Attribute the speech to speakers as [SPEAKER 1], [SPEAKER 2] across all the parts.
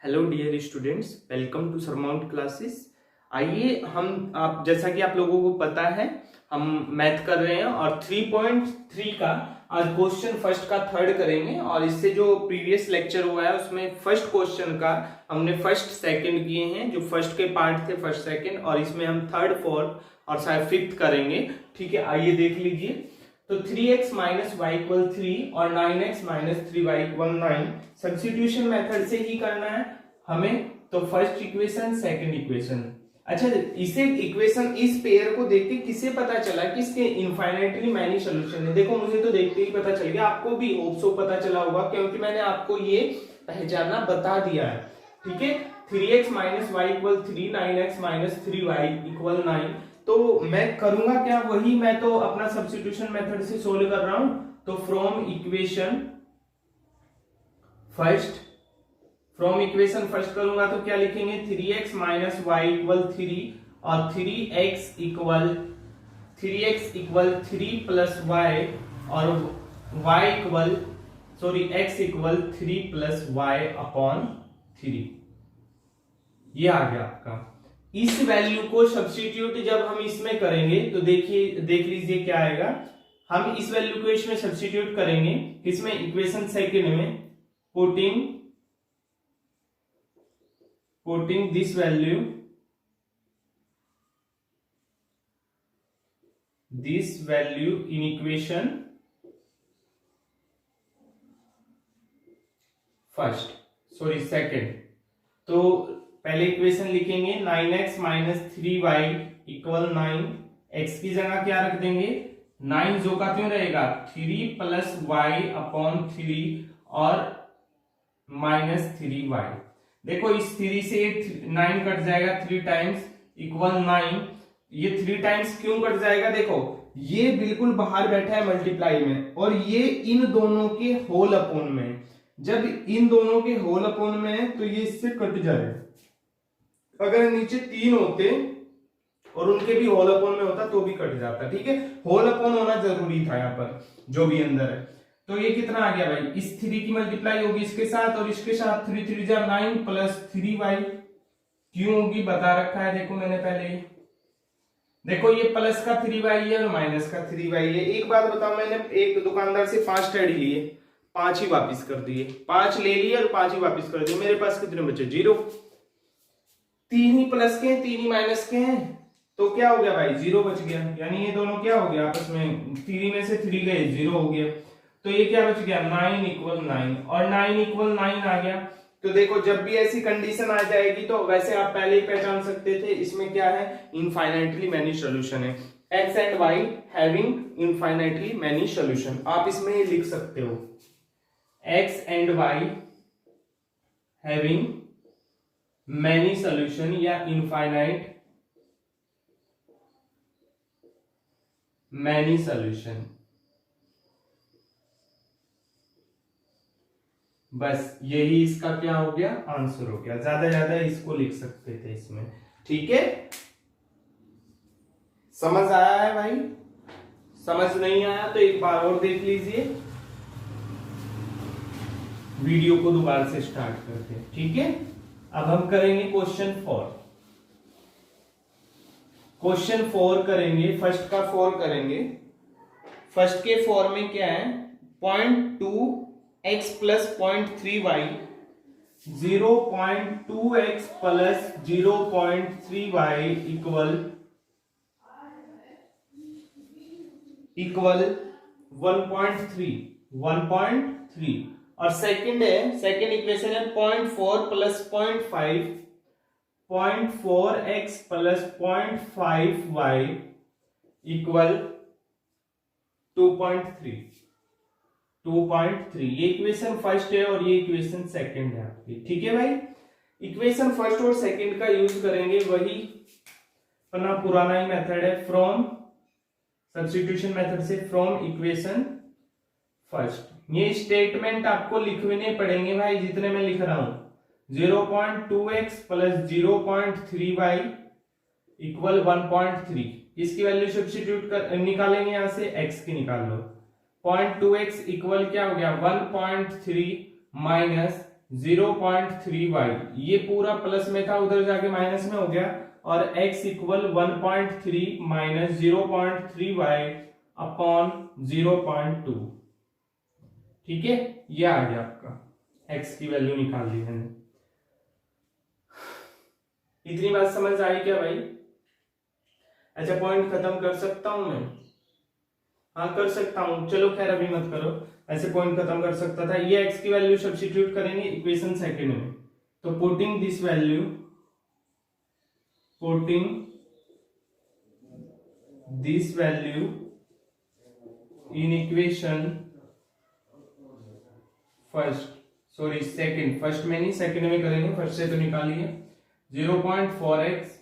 [SPEAKER 1] Hello dear students, welcome to Surmount classes. आइए हम आप जैसा कि आप लोगों को पता है हम मैथ कर रहे हैं और 3.3 का आज क्वेश्चन फर्स्ट का थर्ड करेंगे। और इससे जो प्रीवियस लेक्चर हुआ है उसमें फर्स्ट क्वेश्चन का हमने फर्स्ट सेकंड किए हैं, जो फर्स्ट के पार्ट थे फर्स्ट सेकंड, और इसमें हम थर्ड फोर्थ और शायद फिफ्थ करेंगे। ठीक है, आइए देख लीजिए। तो 3x माइनस वाई इक्वल 3 और 9x minus 3y equal 9 substitution method से ही करना है हमें। तो फर्स्ट इक्वेशन सेकंड इक्वेशन। अच्छा, इसे इक्वेशन इस पेयर को देख के किसे पता चला कि इसके इनफाइनाइटली मैनी सॉल्यूशन है? देखो मुझे तो देखते ही पता चल गया, आपको भी होप सो पता चला होगा क्योंकि मैंने आपको ये पहचानना बता दिया है। ठीक है, 3x minus y equal 3, 9x minus 3y equal 9। तो मैं करूंगा क्या, वही मैं तो अपना सब्स्टिट्यूशन मेथड से सोल्व कर रहा हूं। तो फ्रॉम इक्वेशन फर्स्ट करूंगा तो क्या लिखेंगे, 3x माइनस वाई इक्वल 3 और 3x इक्वल 3 प्लस y और x equal 3 plus y upon 3। ये आ गया आपका। इस वैल्यू को सब्स्टिट्यूट जब हम इसमें करेंगे तो देख लीजिए क्या आएगा। हम इस वैल्यू को इसमें सब्स्टिट्यूट करेंगे, किसमें, इक्वेशन सेकंड में, putting this value in equation second. तो पहले इक्वेशन लिखेंगे 9x minus 3y equal 9। x की जगह क्या रख देंगे, 9 जो का क्यों रहेगा, 3 प्लस y अपॉन 3 और माइनस 3y। देखो इस 3 से 9 कट जाएगा 3 टाइम्स इक्वल 9। ये 3 टाइम्स क्यों कट जाएगा, देखो ये बिल्कुल बाहर बैठा है मल्टीप्लाई में और ये इन दोनों के होल अपॉन में। जब इन दोनों के होल अपॉन में है तो ये इससे कट जाएगा। अगर नीचे 3 होते और उनके भी होल अपॉन में होता तो भी कट जाता। ठीक है, होल अपॉन होना जरूरी था यहाँ पर, जो भी अंदर है। तो ये कितना आ गया भाई, इस 3 की मल्टीप्लाई होगी इसके साथ और इसके साथ, 3 3 जा 9 प्लस 3y क्यों होगी बता रखा है, देखो मैंने पहले ही। देखो ये प्लस का 3y है और माइनस का 3y है। एक बात बताओ, मैंने एक दुकानदार से 5 टेडी लिए, 5 ही वापिस कर दिए, 5 ले लिए और 5 ही वापिस कर दिए। मेरे पास कितने बचे, 0। 3 ही प्लस के हैं 3 ही माइनस के हैं, तो क्या हो गया भाई, 0 बच गया। यानी ये दोनों क्या हो गया आपस में, 3 में से 3 गए, 0 हो गया। तो ये क्या बच गया, 9 इक्वल 9 और 9 इक्वल 9 आ गया। तो देखो जब भी ऐसी कंडीशन आ जाएगी तो वैसे आप पहले ही पहचान सकते थे इसमें क्या है, इनफाइनाइटली मैनी सॉल्यूशन है। x and y having infinitely many solution, आप इसमें लिख सकते हो x and y having many solution या इनफाइनाइट मैनी सॉल्यूशन। बस यही इसका क्या हो गया, आंसर हो गया। ज्यादा इसको लिख सकते थे इसमें। ठीक है, समझ आया है भाई? समझ नहीं आया तो एक बार और देख लीजिए, वीडियो को दोबारा से स्टार्ट करते हैं। ठीक है, अब हम करेंगे क्वेश्चन 4। क्वेश्चन 4 करेंगे, फर्स्ट का 4 करेंगे। फर्स्ट के 4 में क्या है, 0.2x plus 0.3y, 0.2x plus 0.3y equal 1.3। और सेकंड इक्वेशन है 0.4 plus 0.5, 0.4x plus 0.5y equal 2.3। ये इक्वेशन फर्स्ट है और ये इक्वेशन सेकंड है आपकी। ठीक है भाई, इक्वेशन फर्स्ट और सेकंड का यूज करेंगे, वही अपना पुराना ही मेथड है, फ्रॉम सब्स्टिट्यूशन मेथड से, फ्रॉम इक्वेशन फर्स्ट। ये स्टेटमेंट आपको लिखने पड़ेंगे भाई जितने मैं लिख रहा हूं, 0.2x प्लस 0.3y इक्वल 1.3। इसकी वैल्यू सब्स्टिट्यूट निकालेंगे, यहां से x की निकाल लो। 0.2x इक्वल क्या हो गया, 1.3 माइनस 0.3y, ये पूरा प्लस में था उधर जाके माइनस में हो गया, और x equal 1.3 minus 0.3y upon 0.2। ठीक है, ये आ गया आपका x की वैल्यू निकाल ली मैंने। इतनी बात समझ आई क्या भाई? अच्छा, पॉइंट खत्म कर सकता हूं मैं? हाँ कर सकता हूं, चलो खैर अभी मत करो, ऐसे पॉइंट खत्म कर सकता था। ये x की वैल्यू सब्स्टिट्यूट करेंगे इक्वेशन सेकंड में, तो putting this value in equation first में नहीं सेकंड में करेंगे, फर्स्ट से तो निकालिए। 0.4x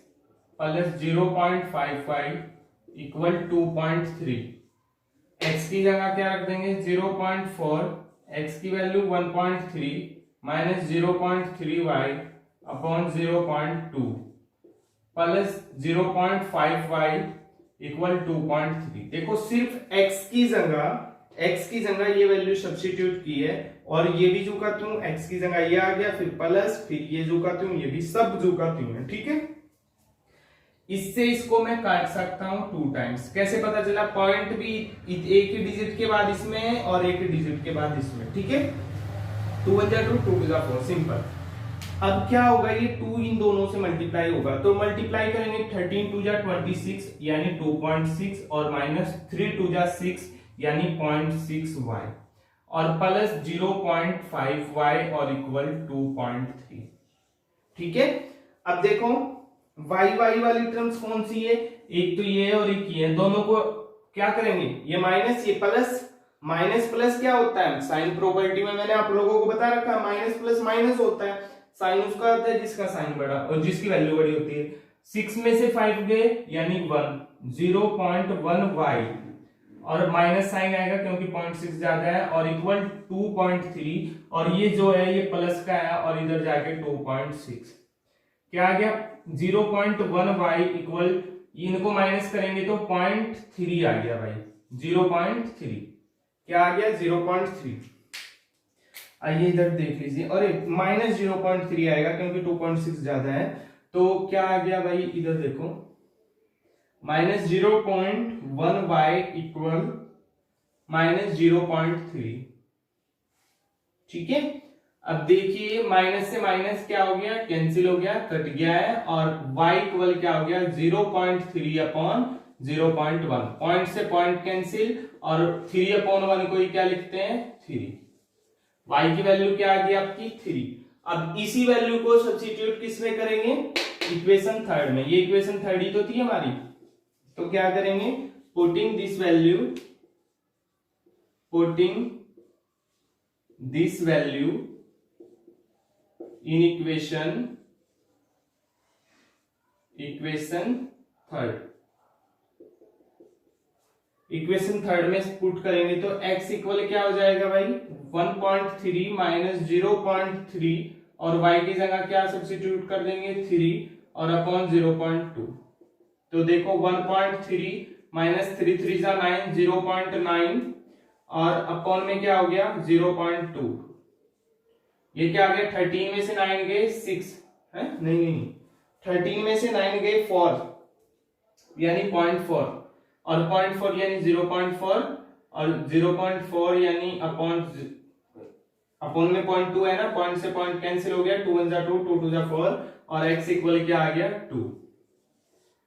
[SPEAKER 1] plus 0.55 equal 2.3। x की जगह क्या रख देंगे 0.4, x की value 1.3 minus 0.3y upon 0.2 plus 0.5y equal 2.3। देखो सिर्फ x की जगह ये वैल्यू सब्स्टिट्यूट की है, और ये भी जू का त्यों, x की जगह ये आ गया, फिर प्लस, फिर ये जू का त्यों, ये भी सब जू का त्यों है। ठीक है, इससे इसको मैं काट सकता हूं 2 टाइम्स। कैसे पता चला? पॉइंट भी एक ही डिजिट के बाद इसमें है और एक ही डिजिट के बाद इसमें। ठीक है, 2 1 जा 2, 2 2 जा 4, सिंपल। अब क्या होगा, ये 2 इन दोनों से मल्टीप्लाई होगा, तो मल्टीप्लाई करेंगे 13 2 जा 26 यानी 2.6, और माइनस 3 2 जा 6 यानी 0.6y, और प्लस 0.5y और इक्वल 2.3। ठीक है, अब देखो y वाली टर्म्स कौन सी है? एक तो ये है और एक ये है, दोनों को क्या करेंगे, ये माइनस ये प्लस, माइनस प्लस क्या होता है? साइन प्रॉपर्टी में मैंने आप लोगों को बता रखा है, माइनस प्लस माइनस होता है। साइन उसका होता है जिसका साइन बड़ा और जिसकी वैल्यू बड़ी होती है। 6 में से 5 गए यानी 1, 0.1y, और माइनस साइन आएगा क्योंकि 0.6 ज्यादा है, और इक्वल 2.3, और ये जो है ये प्लस का है और इधर जाके 2.6 क्या आ गया 0.1y इक्वल, इनको माइनस करेंगे तो 0.3 आ गया भाई, 0.3 क्या आ गया 0.3। आइए इधर देख लीजिए, अरे माइनस 0.3 आएगा क्योंकि 2.6 ज्यादा है, तो क्या आ गया भाई इधर देखो, माइनस 0.1y इक्वल माइनस 0.3। ठीक है, अब देखिए माइनस से माइनस क्या हो गया, कैंसिल हो गया, कट गया है, और y इक्वल क्या हो गया 0.3 अपॉन 0.1, पॉइंट से पॉइंट कैंसिल, और 3 अपॉन 1 को ही क्या लिखते हैं 3। y की वैल्यू क्या आ गई आपकी 3। अब इसी वैल्यू को सब्स्टिट्यूट किस में करेंगे, इक्वेशन थर्ड में। ये इक्वेशन थर्ड ही तो थी हमारी, तो क्या करेंगे, putting this value in equation third में पुट करेंगे तो x इक्वल क्या हो जाएगा भाई 1.3 माइनस 0.3, और y की जगह क्या सब्स्टिट्यूट कर देंगे 3 और अपॉन 0.2। तो देखो 1.3 माइनस 3 3 जा 9, 0.9, और अपॉन में क्या हो गया 0.2। ये क्या आ गया 13 में से 9 गए 6 है, नहीं 13 में से 9 गए 4 यानी 0.4, और 0.4 यानी 0.4, और 0.4 यानी अपॉन में 0.2 है ना, पॉइंट से पॉइंट कैंसिल हो गया, 2 1 जा 2, 2 2 जा 4, और x इक्वल क्या आ गया 2।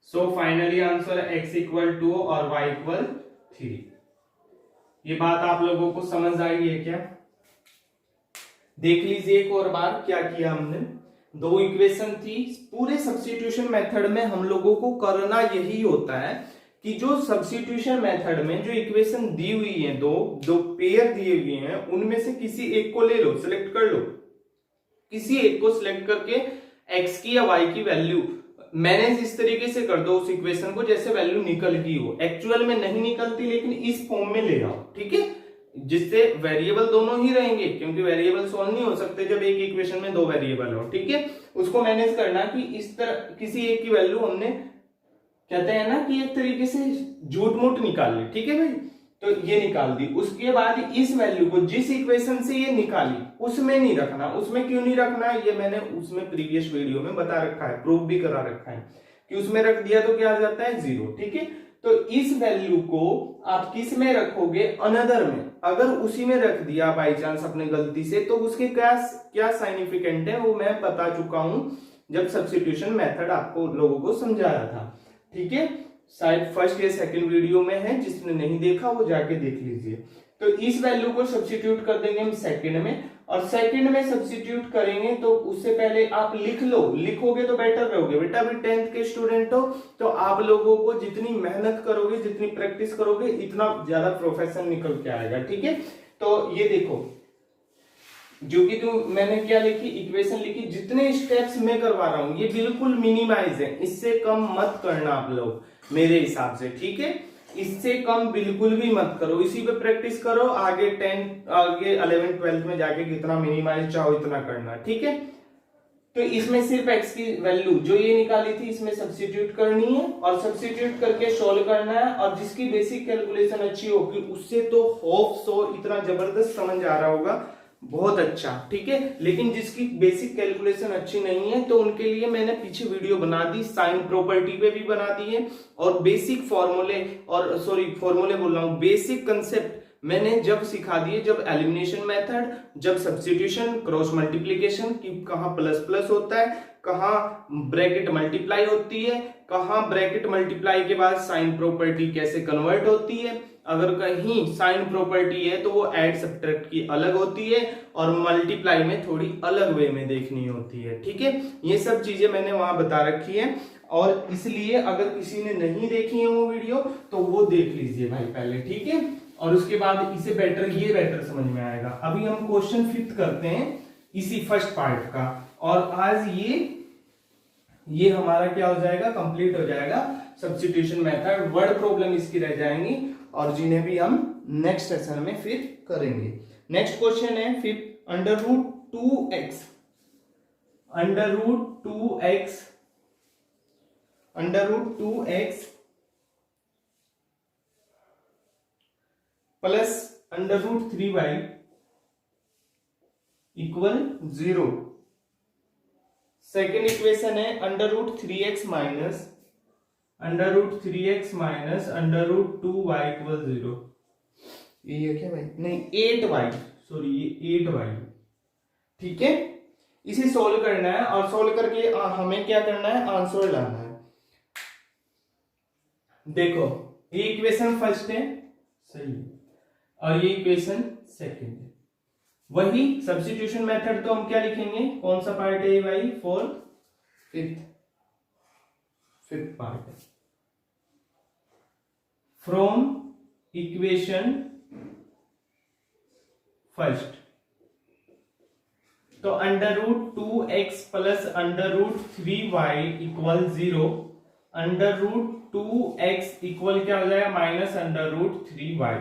[SPEAKER 1] So finally answer x equal 2 और y इक्वल 3। ये बात आप लोगों को समझ आई है क्या? देख लीजिए एक और बार क्या किया हमने, 2 इक्वेशन थी, पूरे सब्स्टिट्यूशन मेथड में हम लोगों को करना यही होता है कि जो सब्स्टिट्यूशन मेथड में जो इक्वेशन दी हुई है, दो पेयर दिए हुए हैं, उनमें से किसी एक को ले लो, सिलेक्ट कर लो, किसी एक को सिलेक्ट करके x की या y की वैल्यू मैनेज इस तरीके से कर दो उस इक्वेशन को जैसे वैल्यू निकल गई हो। एक्चुअल में नहीं निकलती लेकिन इस फॉर्म में ले आओ, ठीक है, जिससे वेरिएबल दोनों ही रहेंगे, क्योंकि वेरिएबल सॉल्व नहीं हो सकते जब एक इक्वेशन में 2 वेरिएबल हो। ठीक है, उसको मैनेज करना कि इस तरह किसी एक की वैल्यू हमने कहते हैं ना कि एक तरीके से झूठ मूठ निकाल ली। ठीक है भाई, तो ये निकाल दी। उसके बाद इस वैल्यू को जिस इक्वेशन से ये निकाली उसमें नहीं रखना। उसमें क्यों नहीं रखना है, ये मैंने उसमें प्रीवियस वीडियो में बता रखा है, प्रूफ भी करा रखा है कि उसमें रख दिया तो क्या आ जाता है 0। ठीक है, तो इस वैल्यू को आप किस में रखोगे, अनदर में। अगर उसी में रख दिया बाई चांस अपने गलती से, तो उसके क्या क्या साइनिफिकेंट है वो मैं बता चुका हूं जब सब्स्टिट्यूशन मेथड आपको लोगों को समझाया था। ठीक है, शायद फर्स्ट या सेकंड वीडियो में है, जिसने नहीं देखा वो जाके देख लीजिए। तो इस वैल्यू को सब्स्टिट्यूट कर देंगे हम सेकंड में, और सेकंड में सब्स्टिट्यूट करेंगे तो उससे पहले आप लिख लो, लिखोगे तो बेटर रहोगे। बेटा अभी 10th के स्टूडेंट हो तो आप लोगों को जितनी मेहनत करोगे, जितनी प्रैक्टिस करोगे, इतना ज्यादा प्रोफेशन निकल के आएगा। ठीक है, तो ये देखो जो कि मैंने क्या लिखी, इक्वेशन लिखी, जितने स्टेप्स मैं करवा रहा हूं ये बिल्कुल मिनिमाइज है, इससे कम मत करना आप लोग मेरे हिसाब से। ठीक है, इससे कम बिल्कुल भी मत करो, इसी पे प्रैक्टिस करो। आगे 11th 12th में जाके कितना मिनिमाइज चाहो इतना करना। ठीक है, तो इसमें सिर्फ x की वैल्यू जो ये निकाली थी इसमें सब्स्टिट्यूट करनी है, और सब्स्टिट्यूट करके सोल्व करना है। और जिसकी बेसिक कैलकुलेशन अच्छी होगी उससे तो होप सो इतना जबरदस्त समझ आ रहा होगा, बहुत अच्छा। ठीक है, लेकिन जिसकी बेसिक कैलकुलेशन अच्छी नहीं है तो उनके लिए मैंने पीछे वीडियो बना दी, साइन प्रॉपर्टी पे भी बना दी है, और बेसिक फॉर्मूले, और सॉरी फॉर्मूले बोल रहा हूं, बेसिक कंसेप्ट मैंने जब सिखा दिए, जब एलिमिनेशन मेथड, जब सब्स्टिट्यूशन, क्रॉस मल्टीप्लिकेशन की कहां प्लस प्लस होता है, कहां ब्रैकेट मल्टीप्लाई होती है, कहां ब्रैकेट मल्टीप्लाई के बाद साइन प्रॉपर्टी कैसे कन्वर्ट होती है, अगर कहीं साइन प्रॉपर्टी है तो वो ऐड सब्ट्रैक्ट की अलग होती है, और मल्टीप्लाई में थोड़ी अलग वे में देखनी होती है। ठीक है, ये सब चीजें मैंने वहां बता रखी है, और इसलिए अगर किसी ने नहीं देखी है वो वीडियो तो वो देख लीजिए भाई पहले। ठीक है, और उसके बाद इसे ये बेटर समझ में आएगा। अभी हम क्वेश्चन 5 करते हैं इसी फर्स्ट पार्ट का, और आज ये हमारा क्या हो जाएगा, कंप्लीट हो जाएगा सब्स्टिट्यूशन मेथड। वर्ड प्रॉब्लम इसकी रह जाएंगी, और जिन्हें भी हम नेक्स्ट सेशन में फिर करेंगे। नेक्स्ट क्वेश्चन है फिर √2x plus √3y equal 0। Second equation है √3x माइनस √2y इक्वल 0। ये है क्या भाई, नहीं 8y, सॉरी ये 8y। ठीक है, इसे सोल्व करना है, और सोल्व करके हमें क्या करना है, आंसर लाना है। देखो ये इक्वेशन फर्स्ट है, सही है, और ये इक्वेशन सेकंड है। वही सब्स्टिट्यूशन मेथड तो हम क्या लिखेंगे, कौन सा पार्ट है भाई, फिफ्थ पार्ट है। फ्रॉम इक्वेशन फर्स्ट, तो √2x plus √3y equal 0, √2x equal क्या हो जाएगा, माइनस √3y,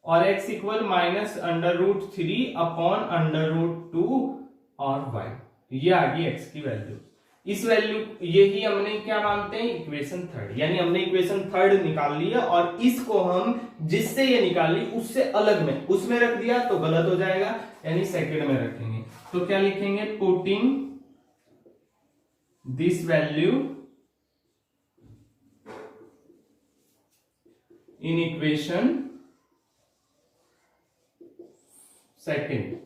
[SPEAKER 1] और x इक्वल माइनस √3 अपॉन √2 और y। ये आ गई x की वैल्यू। इस वैल्यू यही हमने क्या मानते हैं, इक्वेशन थर्ड, यानी हमने इक्वेशन थर्ड निकाल लिया, और इसको हम जिससे ये निकाली उससे अलग में उसमें रख दिया तो गलत हो जाएगा, यानी सेकंड में रखेंगे। तो क्या लिखेंगे, putting this value in equation second,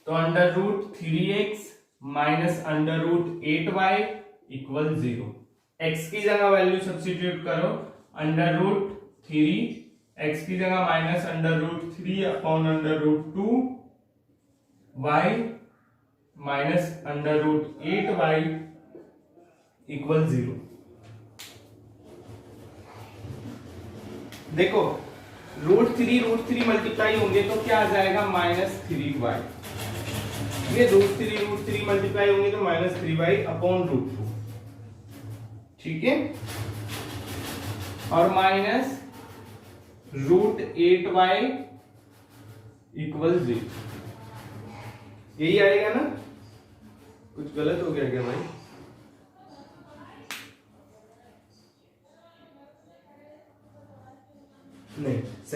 [SPEAKER 1] तो √3x minus √8y equal 0। x की जगह वैल्यू सब्स्टिट्यूट करो, √3, x की जगह minus √3 upon √2, y minus √8y equal 0। देखो √3 मल्टीप्लाई होंगे तो क्या आ जाएगा, -3y। ये √3 मल्टीप्लाई होंगे तो -3y अपॉन √2। ठीक है, और माइनस √8y इक्वल 0। यही आएगा ना, कुछ गलत हो गया क्या भाई,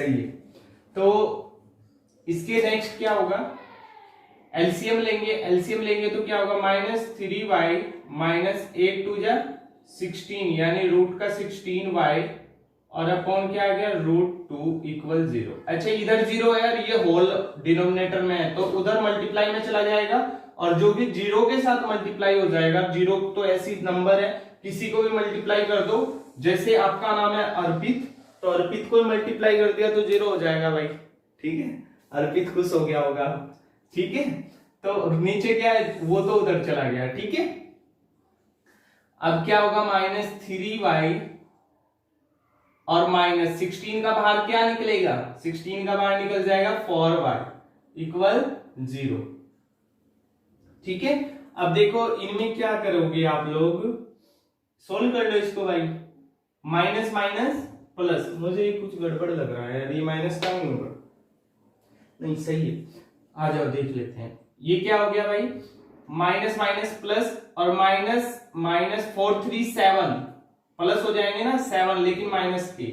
[SPEAKER 1] सही है। तो इसके नेक्स्ट क्या होगा, एलसीएम लेंगे तो क्या होगा, -3y माइनस 8 टू जा 16 यानी रूट का 16y और अपॉन क्या आ गया √2 इक्वल 0। अच्छा इधर 0 है यार, ये होल डिनोमिनेटर में है तो उधर मल्टीप्लाई में चला जाएगा और जो भी 0 के साथ मल्टीप्लाई हो जाएगा, 0 तो ऐसी नंबर है किसी को भी मल्टीप्लाई कर दो, जैसे आपका नाम है अर्पित तो अर्पित को मल्टीप्लाई कर दिया तो 0 हो जाएगा भाई, ठीक है। अर्पित खुश हो गया होगा, ठीक है। तो नीचे क्या है वो तो उधर चला गया, ठीक है। अब क्या होगा -3y और -16 का बाहर क्या निकलेगा, 16 का बाहर निकल जाएगा 4y इक्वल 0, ठीक है। अब देखो इनमें क्या करोगे आप लोग, सोल्व कर लो इसको भाई, माइनस माइनस प्लस, मुझे ये कुछ गड़बड़ लग रहा है यार, ये माइनस का नहीं होगा, नहीं सही है, आ जाओ देख लेते हैं। ये क्या हो गया भाई, माइनस माइनस प्लस और -437 प्लस हो जाएंगे ना 7 लेकिन माइनस के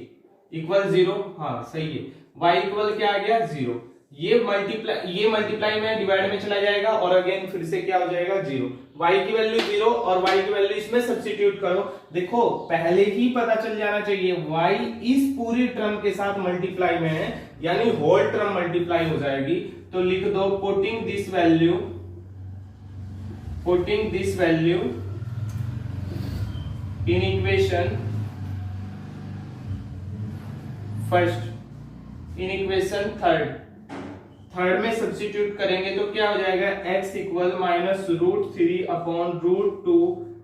[SPEAKER 1] इक्वल 0, हाँ सही है। y इक्वल क्या आ गया 0, ये मल्टीप्लाई में डिवाइड में चला जाएगा और अगेन फिर से क्या हो जाएगा 0, y की वैल्यू 0 और y की वैल्यू इसमें सब्स्टिट्यूट करो। देखो पहले ही पता चल जाना चाहिए y इस पूरी टर्म के साथ मल्टीप्लाई में है यानी होल टर्म मल्टीप्लाई हो जाएगी, तो लिख दो putting this value in equation first, in equation third में सब्स्टिट्यूट करेंगे तो क्या हो जाएगा x इक्वल -√3 अपॉन √2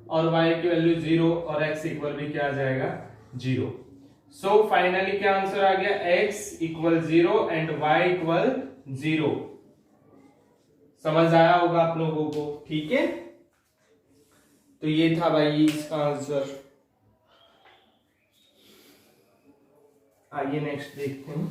[SPEAKER 1] और y की वैल्यू 0 और x इक्वल भी क्या आ जाएगा 0। सो फाइनली क्या आंसर आ गया, x equal 0 and y equal 0। समझ आया होगा आप लोगों को, ठीक है। तो ये था भाई इसका आंसर। आइए नेक्स्ट देखते हैं।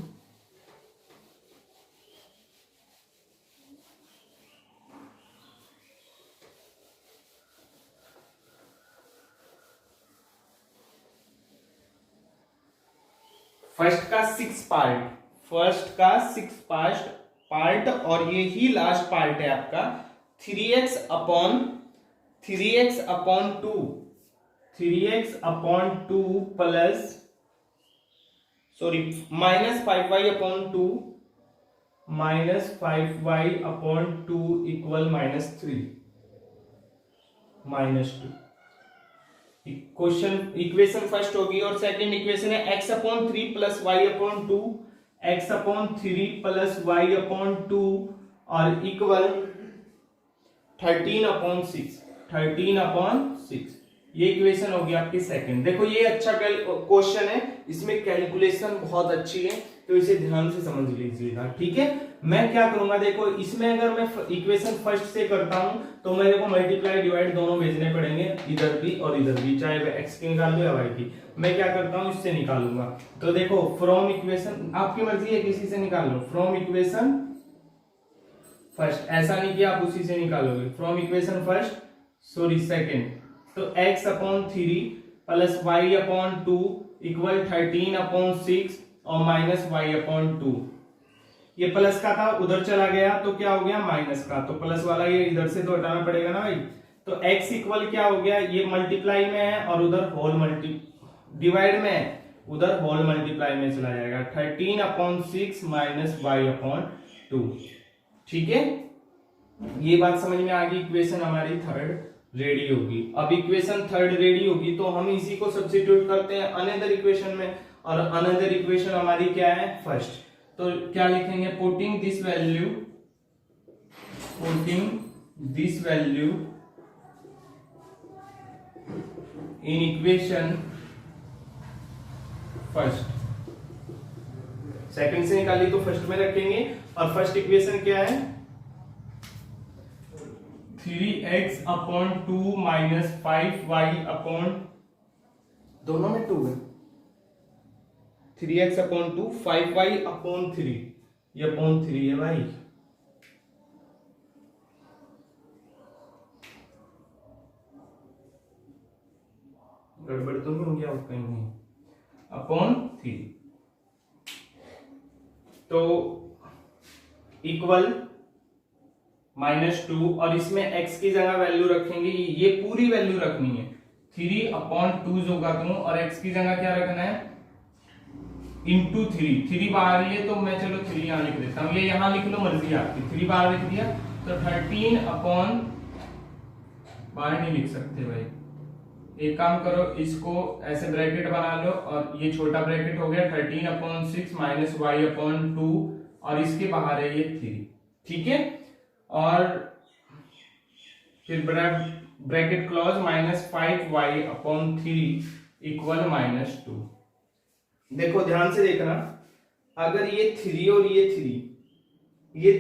[SPEAKER 1] फर्स्ट का 6 पार्ट और ये ही लास्ट पार्ट है आपका 3x upon 2 plus -5y upon 2 equal -2। Equation first होगी और सेकंड इक्वेशन है x upon 3 plus y upon 2, x upon 3 plus y upon 2 और इक्वल 13 अपॉन 6। ये इक्वेशन होगी आपकी सेकंड। देखो ये अच्छा क्वेश्चन है, इसमें कैलकुलेशन बहुत अच्छी है तो इसे ध्यान से समझ लीजिएगा, ठीक है। मैं क्या करूंगा, देखो इसमें अगर मैं इक्वेशन फर्स्ट से करता हूं तो मेरे को मल्टीप्लाई डिवाइड दोनों भेजने पड़ेंगे, इधर भी और इधर भी, चाहे x की निकाल दो या y की। मैं क्या करता हूं इससे निकालूंगा, तो देखो फ्रॉम इक्वेशन, आपकी मर्जी है किसी से निकाल लो, फ्रॉम इक्वेशन फर्स्ट, ऐसा नहीं कि आप उसी से निकालोगे, फ्रॉम इक्वेशन सेकंड, तो x upon 3 plus y upon 2 equal 13 upon 6 और माइनस y अपॉन 2। ये प्लस का था उधर चला गया तो क्या हो गया माइनस का, तो प्लस वाला ये इधर से तो हटाना पड़ेगा ना भाई। तो x इक्वल क्या हो गया, ये मल्टीप्लाई में है और उधर होल डिवाइड में है, उधर होल मल्टीप्लाई में चला जाएगा 13 अपॉन 6 माइनस y अपॉन 2, ठीक है। ये बात समझ में आ गई, इक्वेशन हमारी थर्ड रेडी होगी। अब इक्वेशन थर्ड रेडी होगी तो हम इसी को सब्स्टिट्यूट करते हैं अनदर इक्वेशन में, और अनदर इक्वेशन हमारी क्या है फर्स्ट, तो क्या लिखेंगे, putting this value in equation first. Second से निकाली तो फर्स्ट में रखेंगे, और फर्स्ट इक्वेशन क्या है 3x upon 2 minus 5y upon, दोनों में 2 है, 3x अपॉन 2 5y अपॉन 3, ये अपॉन 3 है भाई, गड़बड़ तो नहीं हो गया कहीं, अपॉन 3। तो इक्वल -2 और इसमें x की जगह वैल्यू रखेंगे, ये पूरी वैल्यू रखनी है 3/2 जो का दूं, और x की जगह क्या रखना है इंटू 3 बाहर है तो मैं चलो 3 यहां लिख देता हूं, ये यहां लिख लो मर्जी आपकी, 3 बाहर लिख दिया तो 13 बाहर नहीं लिख सकते भाई, एक काम करो इसको ऐसे ब्रैकेट बना लो और ये छोटा ब्रैकेट हो गया 13/6 माइनस y/2 और इसके बाहर है ये 3, ठीक है, और फिर ब्रैकेट क्लोज -5y/3 इक्वल -2। देखो ध्यान से देखना, अगर ये 3 और ये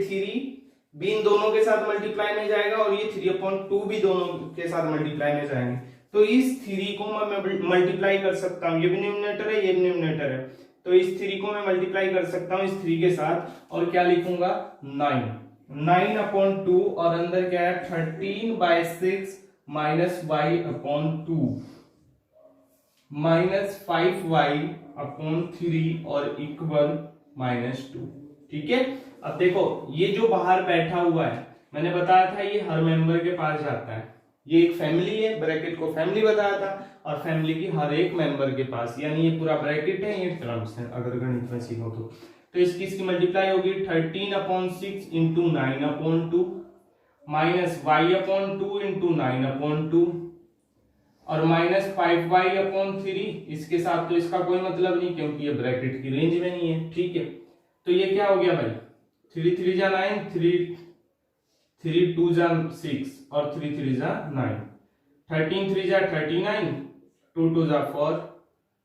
[SPEAKER 1] 3 भी इन दोनों के साथ मल्टीप्लाई में जाएगा और ये 3/2 भी दोनों के साथ मल्टीप्लाई में जाएंगे, तो इस 3 को मैं मल्टीप्लाई कर सकता हूं, ये भी न्यूमरेटर है ये भी न्यूमरेटर है, तो इस 3 को मैं मल्टीप्लाई कर सकता हूं इस 3 के साथ और क्या लिखूंगा 9/2 और अंदर क्या है 13/6 माइनस y/2 -5y/3 और इक्वल -2, ठीक है। अब देखो ये जो बाहर बैठा हुआ है मैंने बताया था ये हर मेंबर के पास जाता है, ये एक फैमिली है, ब्रैकेट को फैमिली बताया था और फैमिली की हर एक मेंबर के पास, यानी ये पूरा ब्रैकेट है, ये टर्म्स है अगर गणित में सीखो तो इसकी मल्टीप्लाई होगी 13/6 इंटू 9/2 माइनस y/2 इंटू 9/2 और -5y/3, इसके साथ तो इसका कोई मतलब नहीं क्योंकि ये ब्रैकेट की रेंज में नहीं है, ठीक है। तो ये क्या हो गया भाई 3 3 जा 9, 3 2 जा 6 और 3 3 जा 9, 13 3 जा 39, 2 2 जा 4,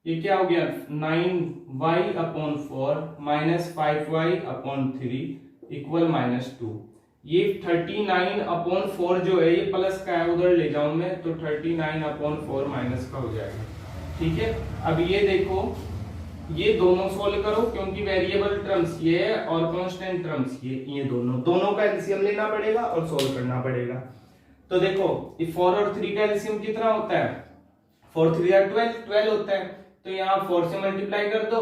[SPEAKER 1] ये क्या हो गया 9y/4 माइनस 5y/3 इक्वल -2। ये 39/4 जो है ये प्लस का है, उधर ले जाऊं मैं तो 39/4 माइनस का हो जाएगा, ठीक है। अब ये देखो ये दोनों सोल्व करो क्योंकि वेरिएबल टर्म्स ये है और कांस्टेंट टर्म्स ये दोनों का एलसीएम लेना पड़ेगा और सोल्व करना पड़ेगा। तो देखो ये 4 और 3 का एलसीएम कितना होता है 4 3 या 12 होता है, तो यहाँ 4 से मल्टीप्लाई कर दो,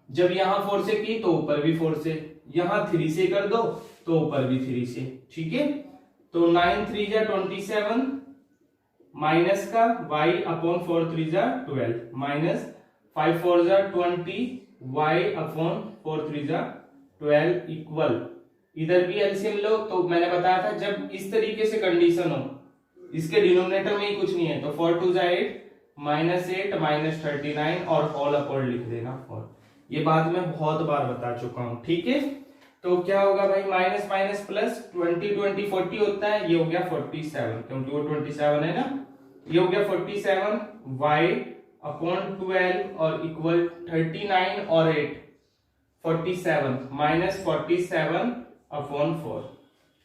[SPEAKER 1] जब यहाँ 4 से की तो ऊपर भी 4 से, यहाँ 3 से कर दो तो ऊपर भी 3 से, ठीक है। तो 9 3 जा 27 माइनस का y/4 3 जा 12 माइनस 5 4 जा 20 y/4 3 जा 12 इक्वल, इधर भी एलसीएम लो, तो मैंने बताया था जब इस तरीके से कंडीशन हो इसके डिनोमिनेटर में ही कुछ नहीं है तो 4 2 जा 8 -8 -39 और होल अपॉन लिख देना 4, ये बात मैं बहुत बार बता चुका हूं, ठीक है। तो क्या होगा भाई माइनस माइनस प्लस 20 20 40 होता है, ये हो गया 47 क्योंकि वो 27 है ना, ये हो गया 47 y/12 और इक्वल 39 और 8 47 माइनस 47/4,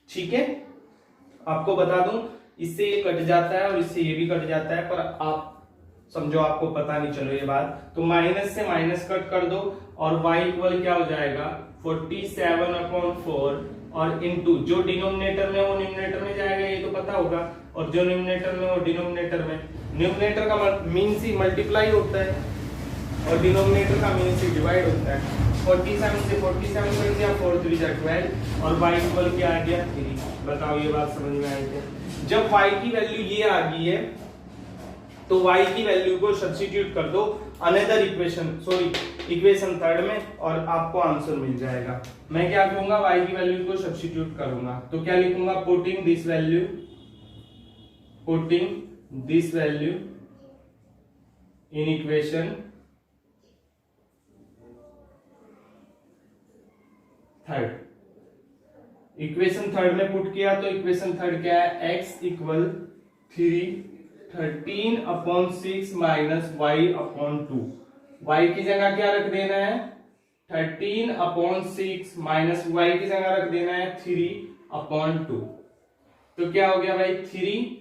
[SPEAKER 1] ठीक है। आपको बता दूं इससे ये कट जाता है और इससे ये भी कट जाता है, पर आप समझो आपको पता नहीं चलो ये बात, तो माइनस से माइनस कट कर दो और y इक्वल क्या हो जाएगा 47/4 और इनटू जो डिनोमिनेटर में वो न्यूमरेटर में जाएगा ये तो पता होगा, और जो न्यूमरेटर में वो डिनोमिनेटर में, न्यूमरेटर का मीन्स ही मल्टीप्लाई होता है और डिनोमिनेटर का मीन्स ही डिवाइड होता है। 47 से 47 कर दिया 4 3 जा 12 और y इक्वल क्या आ गया 3। बताओ ये बात समझ में आई क्या? जब y की वैल्यू ये आ गई है तो y की वैल्यू को सब्स्टिट्यूट कर दो अनदर इक्वेशन थर्ड में और आपको आंसर मिल जाएगा। मैं क्या करूंगा y की वैल्यू को सब्स्टिट्यूट करूंगा तो क्या लिखूंगा putting this value in equation third. Equation third में पुट किया तो इक्वेशन थर्ड क्या है x equal 13/6 minus y/2। y की जगह क्या रख देना है 13/6 माइनस y की जगह रख देना है 3/2। तो क्या हो गया भाई 3,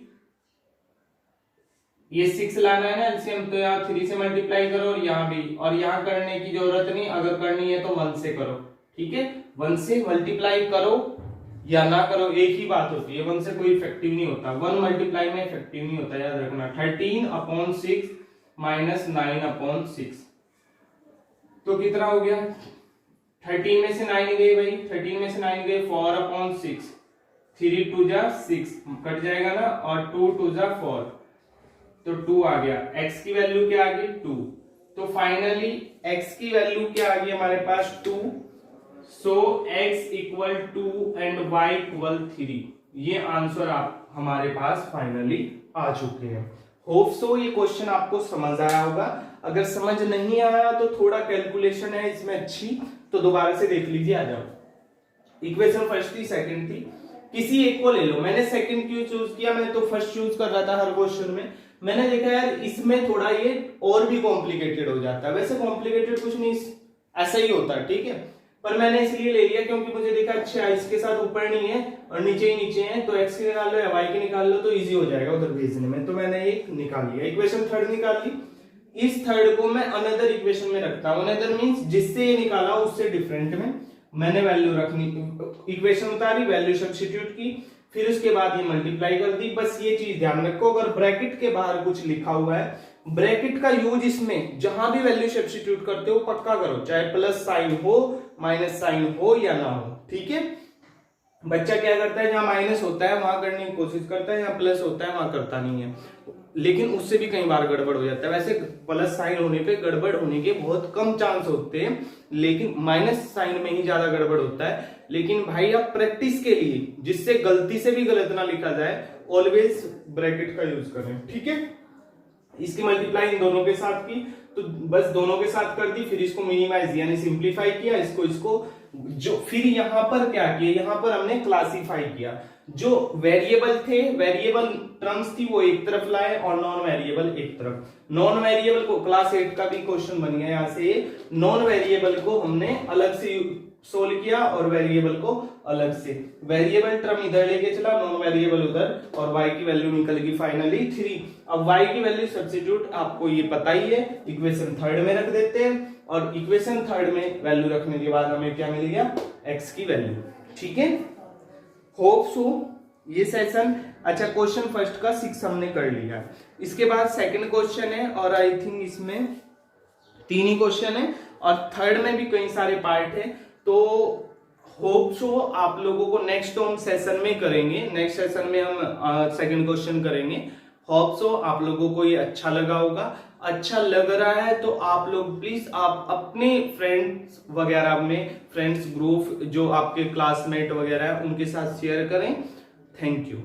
[SPEAKER 1] ये 6 लाना है ना एलसीएम, तो यहाँ 3 से मल्टीप्लाई करो और यहाँ भी, और यहाँ करने की जरूरत नहीं, अगर करनी है तो 1 से करो, ठीक है। 1 से मल्टीप्लाई करो या ना करो एक ही बात होती है, 1 से कोई इफेक्टिव नहीं होता, 1 मल्टीप्लाई में इफेक्टिव नहीं होता, याद रखना। 13/6 माइनस 9/6 तो कितना हो गया 13 में से 9 गए भाई, 13 में से 9 गए 4/6, 3 2 जा 6 कट जाएगा ना, और 2 2 जा 4, तो 2 आ गया। x की वैल्यू क्या आ गई 2, तो फाइनली x की वैल्यू क्या आ गई हमारे पास 2, सो x equal 2 and y equal 3। ये आंसर आप हमारे पास फाइनली आ चुके हैं। होप सो ये क्वेश्चन आपको समझ आया होगा। अगर समझ नहीं आया तो थोड़ा कैलकुलेशन है इसमें अच्छी, तो दोबारा से देख लीजिए। आ जाओ, इक्वेशन फर्स्ट थी, सेकंड थी, किसी एक को ले लो। मैंने सेकंड क्यों चूज किया, मैं तो फर्स्ट चूज कर रहा था हर क्वेश्चन में। मैंने देखा यार इसमें थोड़ा ये और भी कॉम्प्लिकेटेड हो जाता है। वैसे कॉम्प्लिकेटेड कुछ नहीं, ऐसा ही होता है, ठीक है, पर मैंने इसलिए ले लिया क्योंकि मुझे देखा अच्छा इसके साथ ऊपर नहीं है और नीचे ही नीचे है, तो x की निकाल लो या y की निकाल लो तो इजी हो जाएगा उधर भेजने में। तो मैंने एक निकाल लिया, इक्वेशन थर्ड निकाल ली। इस थर्ड को मैं अनदर इक्वेशन में रखता हूं। अनदर मींस जिससे ये निकाला उससे डिफरेंट में मैंने वैल्यू रखनी, इक्वेशन उतारी, वैल्यू सब्स्टिट्यूट की, फिर उसके बाद ये मल्टीप्लाई कर दी। बस ये चीज ध्यान रखो, अगर ब्रैकेट के बाहर कुछ लिखा हुआ है, ब्रैकेट का यूज इसमें जहां भी वैल्यू सब्स्टिट्यूट करते हो पक्का करो, चाहे प्लस साइन हो माइनस साइन हो या ना हो, ठीक है। बच्चा क्या करता है, जहां माइनस होता है वहां करने की कोशिश करता है, जहां प्लस होता है वहां करता नहीं है, लेकिन उससे भी कई बार गड़बड़ हो जाता है। वैसे प्लस साइन होने पे गड़बड़ होने के बहुत कम चांस होते हैं, लेकिन माइनस साइन में ही ज्यादा गड़बड़ होता है। लेकिन भाई आप प्रैक्टिस के लिए, जिससे गलती से भी गलत ना लिखा जाए, ऑलवेज ब्रैकेट का यूज करें, ठीक है। इसकी मल्टीप्लाई इन दोनों के साथ की, तो बस दोनों के साथ कर दी, फिर इसको मिनिमाइज यानी सिंप्लीफाई किया, इसको जो फिर यहां पर क्या किया, यहां पर हमने क्लासिफाई किया। जो वेरिएबल थे, वेरिएबल टर्म्स थी, वो एक तरफ लाए और नॉन वेरिएबल एक तरफ। नॉन वेरिएबल को, क्लास 8 का भी क्वेश्चन बन गया यहां से, नॉन वेरिएबल को हमने अलग से सोल्व किया और वेरिएबल को अलग से। वेरिएबल टर्म इधर लेके चला, नॉन वेरिएबल उधर, और y की वैल्यू निकल गई फाइनली 3। अब y की वैल्यू सब्स्टिट्यूट आपको ये पता ही है, इक्वेशन थर्ड में रख देते हैं, और इक्वेशन थर्ड में वैल्यू रखने के बाद हमें क्या मिल गया, x की वैल्यू, ठीक है। होप सो ये सेशन, अच्छा क्वेश्चन फर्स्ट का 6 हमने कर लिया। इसके बाद सेकंड क्वेश्चन है, और आई थिंक इसमें 3 ही क्वेश्चन है, और थर्ड में भी कई सारे पार्ट है। तो होप सो आप लोगों को नेक्स्ट हम सेशन में करेंगे, नेक्स्ट सेशन में हम सेकंड क्वेश्चन करेंगे। होप सो आप लोगों को ये अच्छा लगा होगा। अच्छा लग रहा है तो आप लोग प्लीज आप अपने फ्रेंड्स वगैरह में, फ्रेंड्स ग्रुप जो आपके क्लासमेट वगैरह है उनके साथ शेयर करें। Thank you.